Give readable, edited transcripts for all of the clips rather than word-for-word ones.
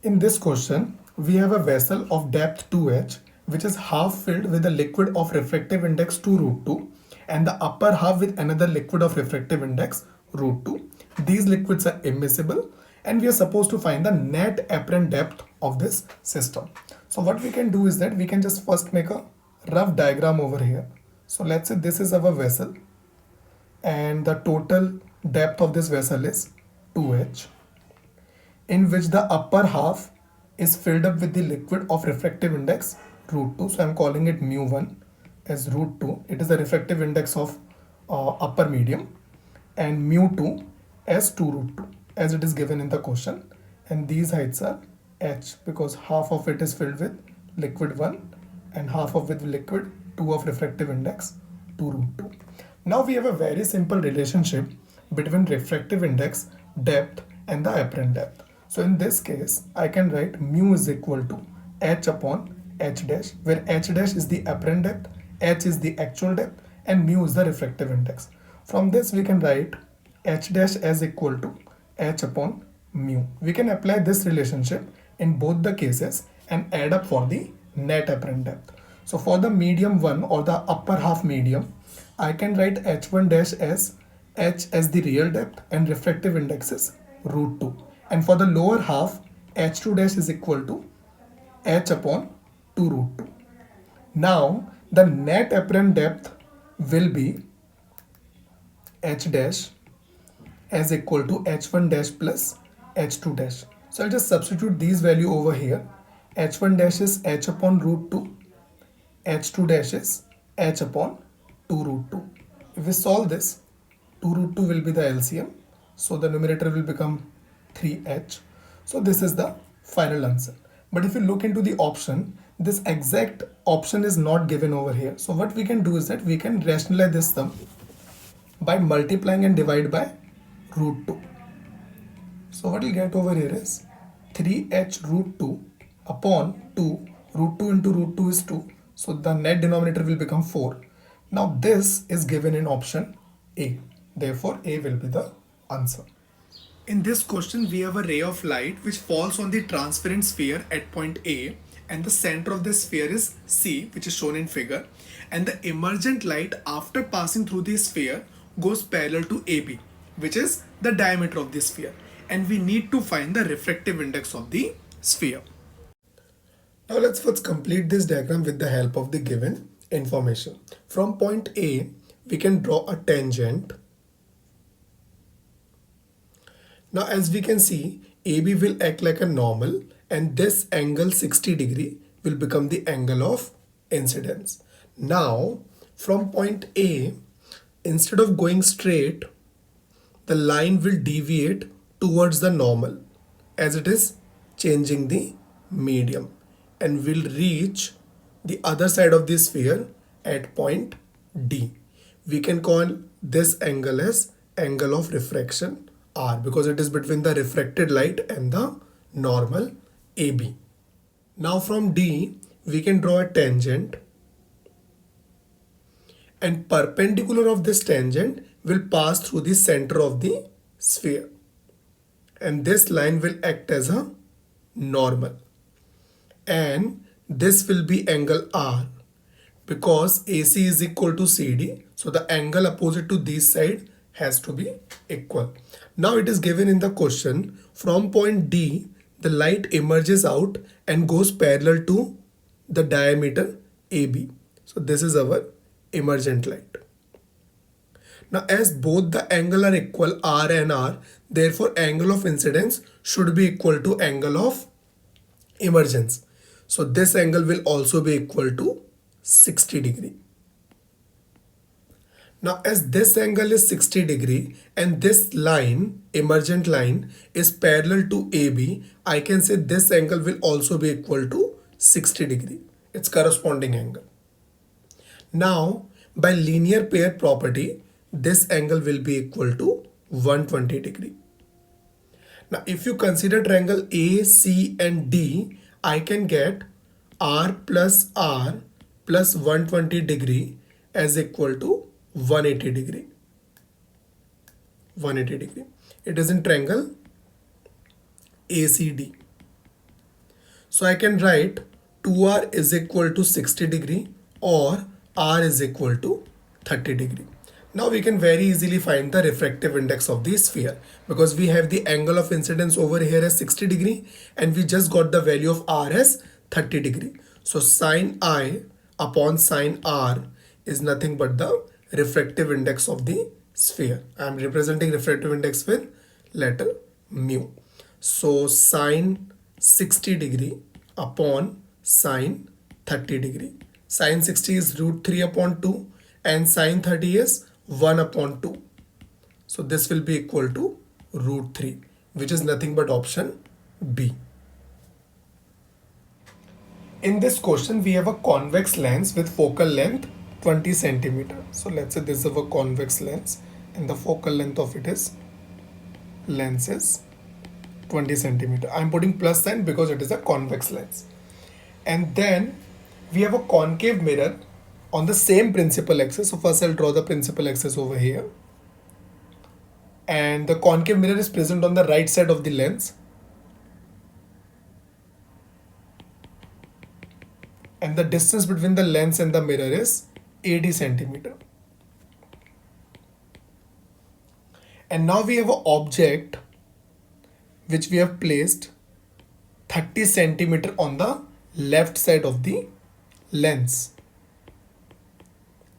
In this question, we have a vessel of depth 2h which is half filled with a liquid of refractive index 2 root 2 and the upper half with another liquid of refractive index root 2. These liquids are immiscible and we are supposed to find the net apparent depth of this system. So what we can do is that we can just first make a rough diagram over here. So let's say this is our vessel and the total depth of this vessel is 2h, in which the upper half is filled up with the liquid of refractive index root 2. So I'm calling it mu1 as root 2. It is the refractive index of upper medium, and mu2 as 2 root 2 as it is given in the question. And these heights are h because half of it is filled with liquid 1 and half of it with liquid 2 of refractive index 2 root 2. Now we have a very simple relationship between refractive index, depth and the apparent depth. So in this case, I can write mu is equal to h upon h dash, where h dash is the apparent depth, h is the actual depth and mu is the refractive index. From this we can write h dash as equal to h upon mu. We can apply this relationship in both the cases and add up for the net apparent depth. So for the medium 1 or the upper half medium, I can write h1 dash as h as the real depth and refractive index is root 2. And for the lower half, h2 dash is equal to h upon 2 root 2. Now the net apparent depth will be h dash as equal to h1 dash plus h2 dash. So I'll just substitute these value over here. h1 dash is h upon root 2, h2 dash is h upon 2 root 2. If we solve this, 2 root 2 will be the LCM. So the numerator will become 3h. So this is the final answer. But if you look into the option, this exact option is not given over here. So what we can do is that we can rationalize this sum by multiplying and divide by root 2. So what we'll get over here is 3h root 2 upon 2. Root 2 into root 2 is 2. So the net denominator will become 4. Now this is given in option A. Therefore A will be the answer. In this question, we have a ray of light which falls on the transparent sphere at point A, and the center of the sphere is C, which is shown in figure, and the emergent light after passing through the sphere goes parallel to AB, which is the diameter of the sphere, and we need to find the refractive index of the sphere. Now let's first complete this diagram with the help of the given information. From point A, we can draw a tangent. Now as we can see, AB will act like a normal and this angle 60 degree will become the angle of incidence. Now from point A, instead of going straight, the line will deviate towards the normal as it is changing the medium and will reach the other side of the sphere at point D. We can call this angle as angle of refraction R because it is between the refracted light and the normal AB. Now from D, we can draw a tangent, and perpendicular of this tangent will pass through the center of the sphere, and this line will act as a normal, and this will be angle R because AC is equal to CD, so the angle opposite to this side has to be equal. Now it is given in the question, from point D, the light emerges out and goes parallel to the diameter AB. So this is our emergent light. Now as both the angle are equal, R and R, therefore angle of incidence should be equal to angle of emergence. So this angle will also be equal to 60 degree. Now as this angle is 60 degree and this line, emergent line, is parallel to AB, I can say this angle will also be equal to 60 degree, its corresponding angle. Now by linear pair property, this angle will be equal to 120 degree. Now if you consider triangle A, C and D, I can get R plus 120 degree as equal to 180 degree. 180 degree. It is in triangle ACD. So I can write 2r is equal to 60 degree or r is equal to 30 degree. Now we can very easily find the refractive index of the sphere because we have the angle of incidence over here as 60 degree and we just got the value of r as 30 degree. So sine I upon sine r is nothing but the refractive index of the sphere. I am representing refractive index with letter mu. So sine 60 degree upon sine 30 degree. Sine 60 is root 3 upon 2 and sine 30 is 1 upon 2. So this will be equal to root 3, which is nothing but option B. In this question, we have a convex lens with focal length 20 centimeter. So let's say this is a convex lens and the focal length of it is lens is 20 centimeter. I'm putting plus sign because it is a convex lens. And then we have a concave mirror on the same principal axis. So first I'll draw the principal axis over here. And the concave mirror is present on the right side of the lens. And the distance between the lens and the mirror is 80 centimeter. And now we have an object which we have placed 30 centimeter on the left side of the lens.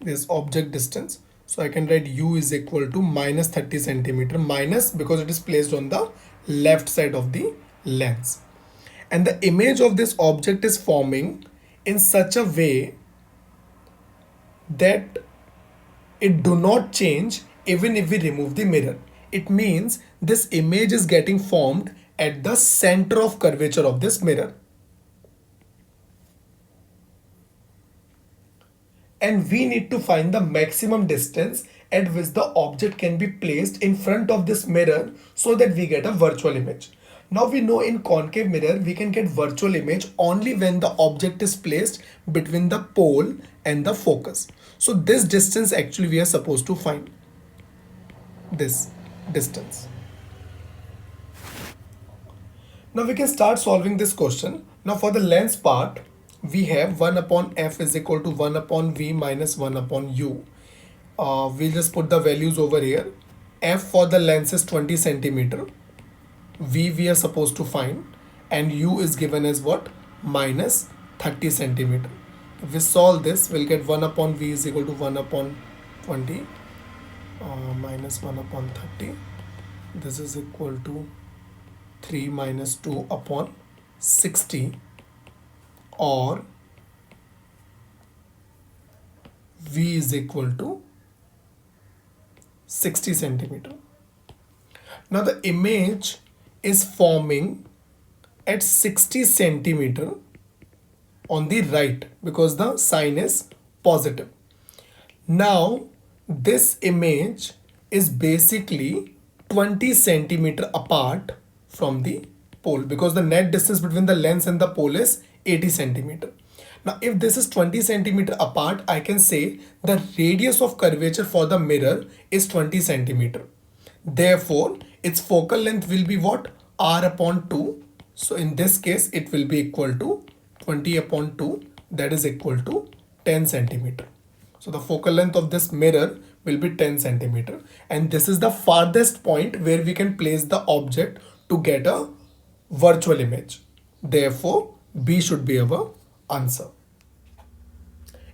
This object distance. So I can write u is equal to minus 30 centimeter, minus because it is placed on the left side of the lens. And the image of this object is forming in such a way that it do not change even if we remove the mirror. It means this image is getting formed at the center of curvature of this mirror. And we need to find the maximum distance at which the object can be placed in front of this mirror so that we get a virtual image. Now we know in concave mirror we can get virtual image only when the object is placed between the pole and the focus. So this distance actually we are supposed to find. This distance. Now we can start solving this question. Now for the lens part, we have 1 upon f is equal to 1 upon v minus 1 upon u. We'll just put the values over here. F for the lens is 20 centimeter. V we are supposed to find. And u is given as what? Minus 30 centimeter. If we solve this, we'll get 1 upon v is equal to 1 upon 20 minus 1 upon 30. This is equal to 3 minus 2 upon 60, or v is equal to 60 centimeter. Now the image is forming at 60 centimeter on the right because the sign is positive. Now this image is basically 20 centimeter apart from the pole because the net distance between the lens and the pole is 80 centimeter. Now if this is 20 centimeter apart, I can say the radius of curvature for the mirror is 20 centimeter. Therefore its focal length will be what? R upon 2. So in this case it will be equal to 20 upon 2, that is equal to 10 centimeter. So the focal length of this mirror will be 10 centimeter, and this is the farthest point where we can place the object to get a virtual image. Therefore B should be our answer.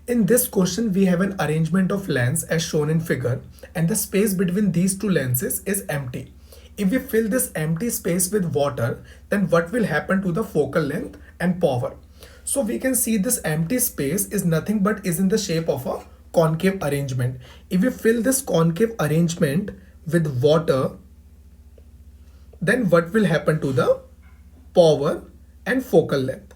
In this question we have an arrangement of lens as shown in figure, and the space between these two lenses is empty. If we fill this empty space with water, then what will happen to the focal length and power? So we can see this empty space is nothing but is in the shape of a concave arrangement. If we fill this concave arrangement with water, then what will happen to the power and focal length?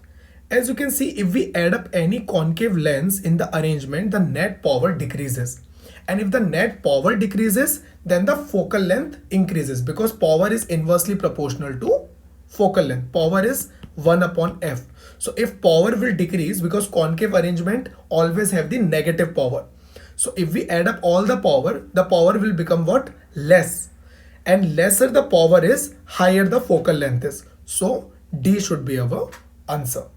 As you can see, if we add up any concave lens in the arrangement, the net power decreases. And if the net power decreases, then the focal length increases because power is inversely proportional to focal length. Power is 1 upon f. So if power will decrease, because concave arrangement always have the negative power. So if we add up all the power will become what? Less. And lesser the power is, higher the focal length is. So D should be our answer.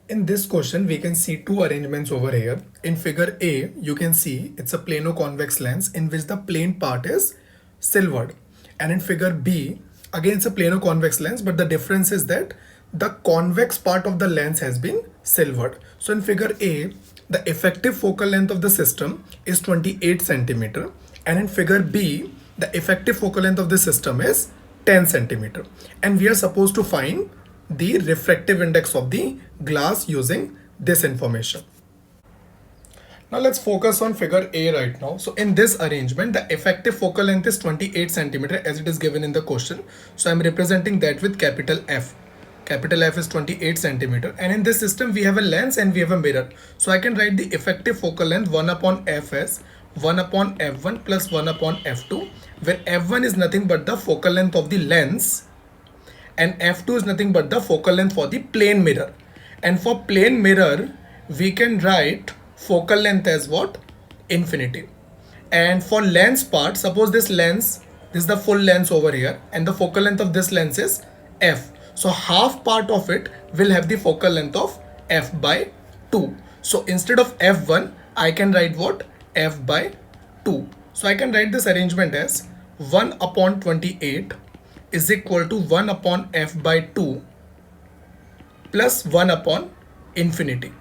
In this question, we can see two arrangements over here. In figure A, you can see it's a plano-convex lens in which the plane part is silvered. And in figure B, again it's a plano-convex lens, but the difference is that the convex part of the lens has been silvered. So in figure A, the effective focal length of the system is 28 centimeter. And in figure B, the effective focal length of the system is 10 centimeter. And we are supposed to find the refractive index of the glass using this information. Now let's focus on figure A right now. So in this arrangement, the effective focal length is 28 centimeter as it is given in the question. So I'm representing that with capital F. Capital F is 28 centimeter. And in this system, we have a lens and we have a mirror. So I can write the effective focal length 1 upon F as 1 upon F1 plus 1 upon F2, where F1 is nothing but the focal length of the lens and F2 is nothing but the focal length for the plane mirror. And for plane mirror, we can write focal length as what? Infinity. And for lens part, suppose this lens, this is the full lens over here, and the focal length of this lens is F. So half part of it will have the focal length of F by 2. So instead of F1, I can write what? F by 2. So I can write this arrangement as 1 upon 28 is equal to 1 upon F by 2 plus 1 upon infinity.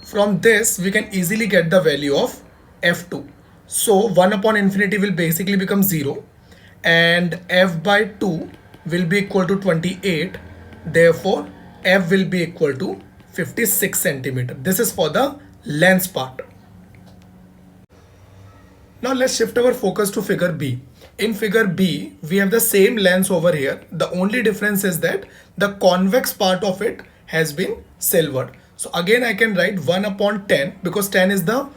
From this, we can easily get the value of F2. So 1 upon infinity will basically become 0 and F by 2 will be equal to 28. Therefore, F will be equal to 56 centimeter. This is for the lens part. Now let's shift our focus to figure B. In figure B, we have the same lens over here. The only difference is that the convex part of it has been silvered. So again, I can write 1 upon 10 because 10 is the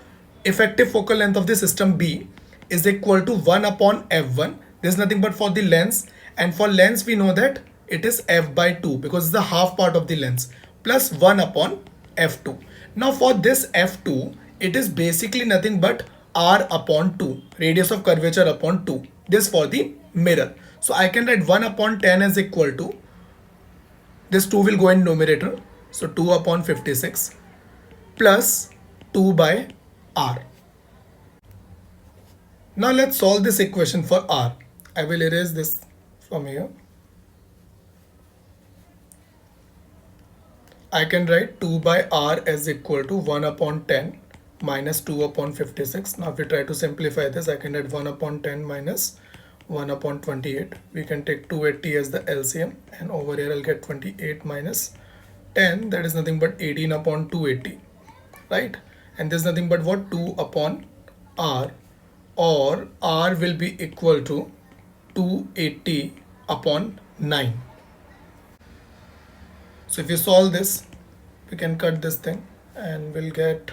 effective focal length of the system B is equal to 1 upon F1. This is nothing but for the lens. And for lens, we know that it is F by 2 because it's the half part of the lens plus 1 upon F2. Now for this F2, it is basically nothing but R upon 2, radius of curvature upon 2. This for the mirror. So I can write 1 upon 10 is equal to, this 2 will go in numerator. So 2 upon 56 plus 2 by R. Now let's solve this equation for R. I will erase this from here. I can write 2 by R as equal to 1 upon 10 minus 2 upon 56. Now if we try to simplify this, I can write 1 upon 10 minus 1 upon 28. We can take 280 as the LCM and over here I'll get 28 minus 10, that is nothing but 18 upon 280, right? And there's nothing but what? 2 upon R, or R will be equal to 280 upon 9. So if you solve this, we can cut this thing and we'll get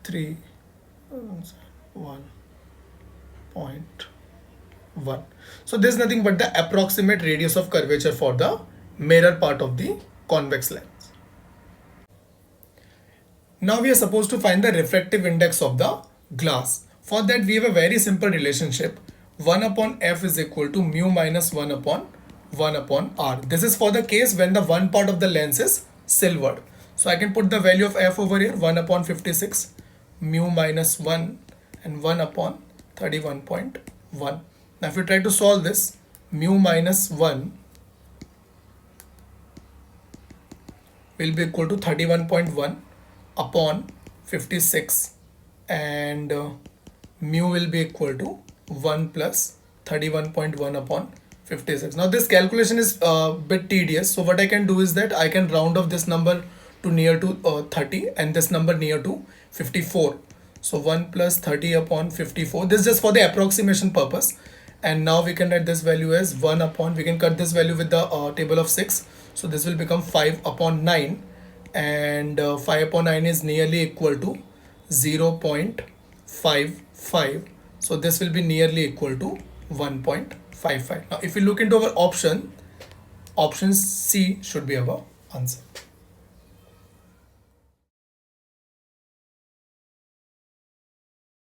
1.1. So this is nothing but the approximate radius of curvature for the mirror part of the convex lens. Now we are supposed to find the refractive index of the glass. For that we have a very simple relationship. 1 upon F is equal to mu minus 1 upon R. This is for the case when the one part of the lens is silvered. So I can put the value of F over here, 1 upon 56, mu minus 1 and 1 upon 31.1. Now if you try to solve this, mu minus 1 will be equal to 31.1 upon 56 and mu will be equal to 1 plus 31.1 upon 56. Now this calculation is a bit tedious. So what I can do is that I can round off this number to near to 30 and this number near to 54. So 1 plus 30 upon 54. This is just for the approximation purpose. And now we can write this value as 1 upon, we can cut this value with the table of 6. So this will become 5 upon 9 and 5 upon 9 is nearly equal to 0.55. So this will be nearly equal to 1.55. Now if you look into our option C should be our answer.